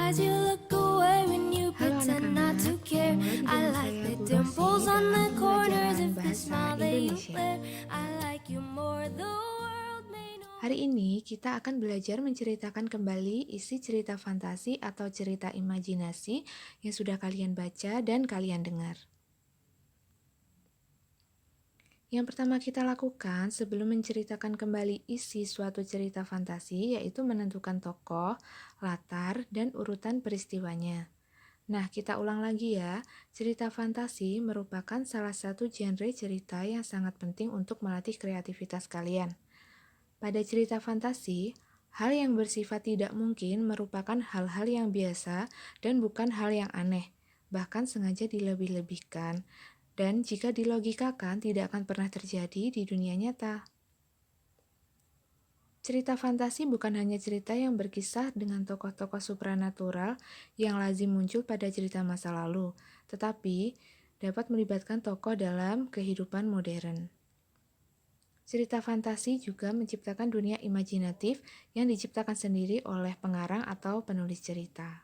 eyes, you look away when you Halo pretend not to anak-anak, care. ketemu lagi I dengan like saya the Bu dimples Rosi on the dalam corners pembelajaran of the bahasa smile that you Indonesia. wear. I like you more, the world may know. Hari ini kita akan belajar menceritakan kembali isi cerita fantasi atau cerita imajinasi yang sudah kalian baca dan kalian dengar. Yang pertama kita lakukan sebelum menceritakan kembali isi suatu cerita fantasi yaitu menentukan tokoh, latar, dan urutan peristiwanya. Nah, kita ulang lagi ya. Cerita fantasi merupakan salah satu genre cerita yang sangat penting untuk melatih kreativitas kalian. Pada cerita fantasi, hal yang bersifat tidak mungkin merupakan hal-hal yang biasa dan bukan hal yang aneh, bahkan sengaja dilebih-lebihkan, dan jika dilogikakan tidak akan pernah terjadi di dunia nyata. Cerita fantasi bukan hanya cerita yang berkisah dengan tokoh-tokoh supranatural yang lazim muncul pada cerita masa lalu, tetapi dapat melibatkan tokoh dalam kehidupan modern. Cerita fantasi juga menciptakan dunia imajinatif yang diciptakan sendiri oleh pengarang atau penulis cerita.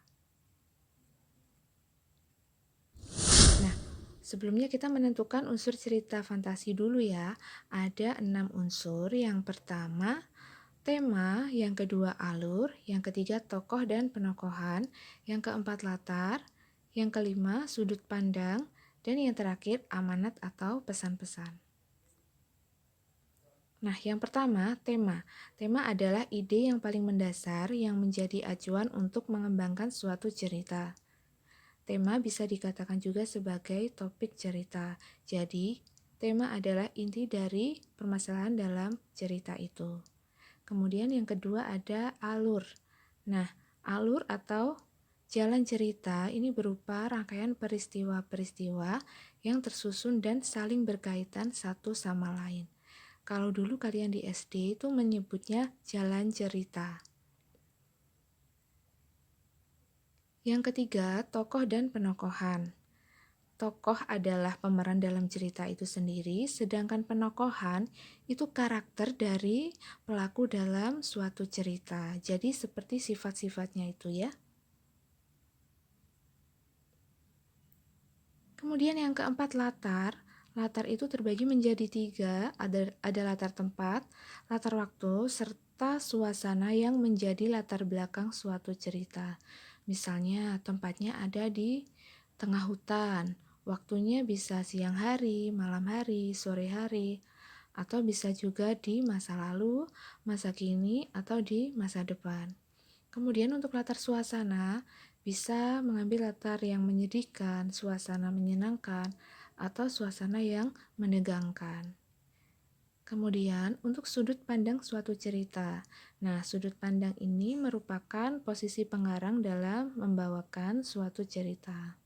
Nah, sebelumnya kita menentukan unsur cerita fantasi dulu ya. Ada 6 unsur. Yang pertama, tema, yang kedua alur, yang ketiga tokoh dan penokohan, yang keempat latar, yang kelima sudut pandang, dan yang terakhir amanat atau pesan-pesan. Nah, yang pertama, tema. Tema adalah ide yang paling mendasar yang menjadi acuan untuk mengembangkan suatu cerita. Tema bisa dikatakan juga sebagai topik cerita. Jadi, tema adalah inti dari permasalahan dalam cerita itu. Kemudian yang kedua ada alur. Nah, alur atau jalan cerita ini berupa rangkaian peristiwa-peristiwa yang tersusun dan saling berkaitan satu sama lain. Kalau dulu kalian di SD itu menyebutnya jalan cerita. Yang ketiga, tokoh dan penokohan. Tokoh adalah pemeran dalam cerita itu sendiri, sedangkan penokohan itu karakter dari pelaku dalam suatu cerita. Jadi seperti sifat-sifatnya itu ya. Kemudian yang keempat latar. Latar itu terbagi menjadi 3, ada latar tempat, latar waktu, serta suasana yang menjadi latar belakang suatu cerita. Misalnya tempatnya ada di tengah hutan, waktunya bisa siang hari, malam hari, sore hari, atau bisa juga di masa lalu, masa kini, atau di masa depan. Kemudian untuk latar suasana, bisa mengambil latar yang menyedihkan, suasana menyenangkan, atau suasana yang menegangkan. Kemudian untuk sudut pandang suatu cerita. Nah, sudut pandang ini merupakan posisi pengarang dalam membawakan suatu cerita.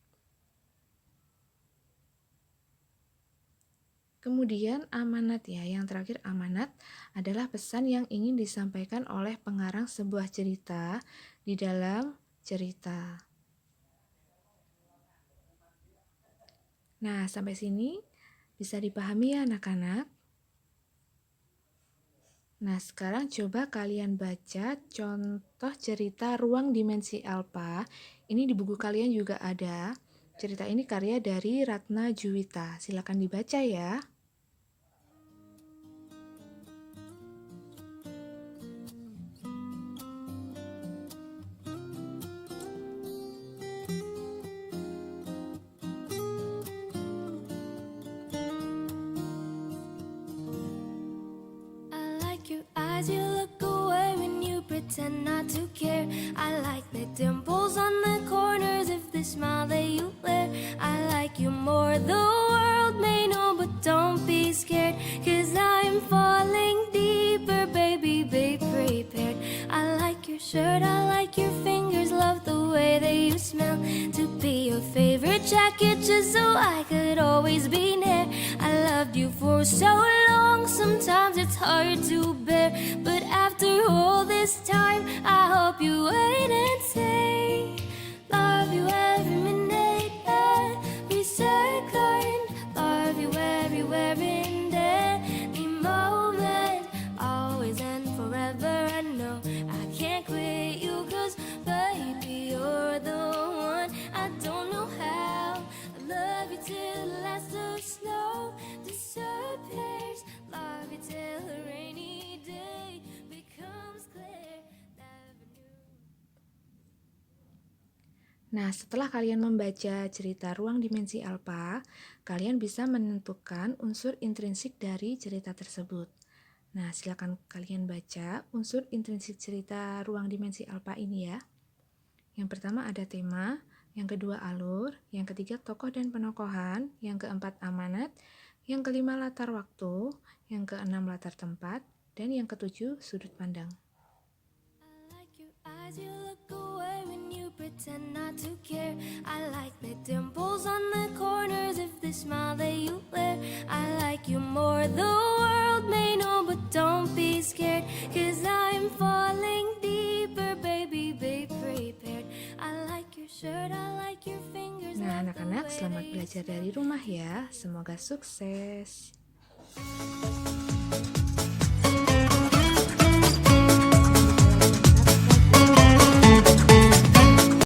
Kemudian amanat ya, yang terakhir amanat adalah pesan yang ingin disampaikan oleh pengarang sebuah cerita di dalam cerita. Nah, sampai sini bisa dipahami ya anak-anak? Nah, sekarang coba kalian baca contoh cerita Ruang Dimensi Alpha. Ini di buku kalian juga ada. Cerita ini karya dari Ratna Juwita. Silakan dibaca ya. Your eyes, you look away when you pretend not to care. I like the dimples on the corners of the smile that you wear. I like you more, the world may know, but don't be scared, 'cause I'm falling deeper, baby, be prepared. I like your shirt, I like your fingers, love the way that you smell. To be your favorite jacket just so I could always be near. I loved you for so long, sometimes it's hard to bear, but after all this time, I hope you wait and say, love you every minute, every second, love you everywhere in every moment, always and forever. I know I can't quit you, 'cause baby, you're Nah, setelah kalian membaca cerita Ruang Dimensi Alpha, kalian bisa menentukan unsur intrinsik dari cerita tersebut. Nah, silakan kalian baca unsur intrinsik cerita Ruang Dimensi Alpha ini ya. Yang pertama ada tema, yang kedua alur, yang ketiga tokoh dan penokohan, yang keempat amanat, yang kelima latar waktu, yang keenam latar tempat, dan yang ketujuh sudut pandang. I like your eyes, you look away when you pretend not to care. I like the dimples on the corners of the smile that you wear. I like you more, the world may know, but don't be scared, 'cause I'm falling deeper, baby, be prepared. I like your shirt, I like your fingers. Nah, like the anak-anak, way selamat that you belajar dari rumah ya. Semoga sukses.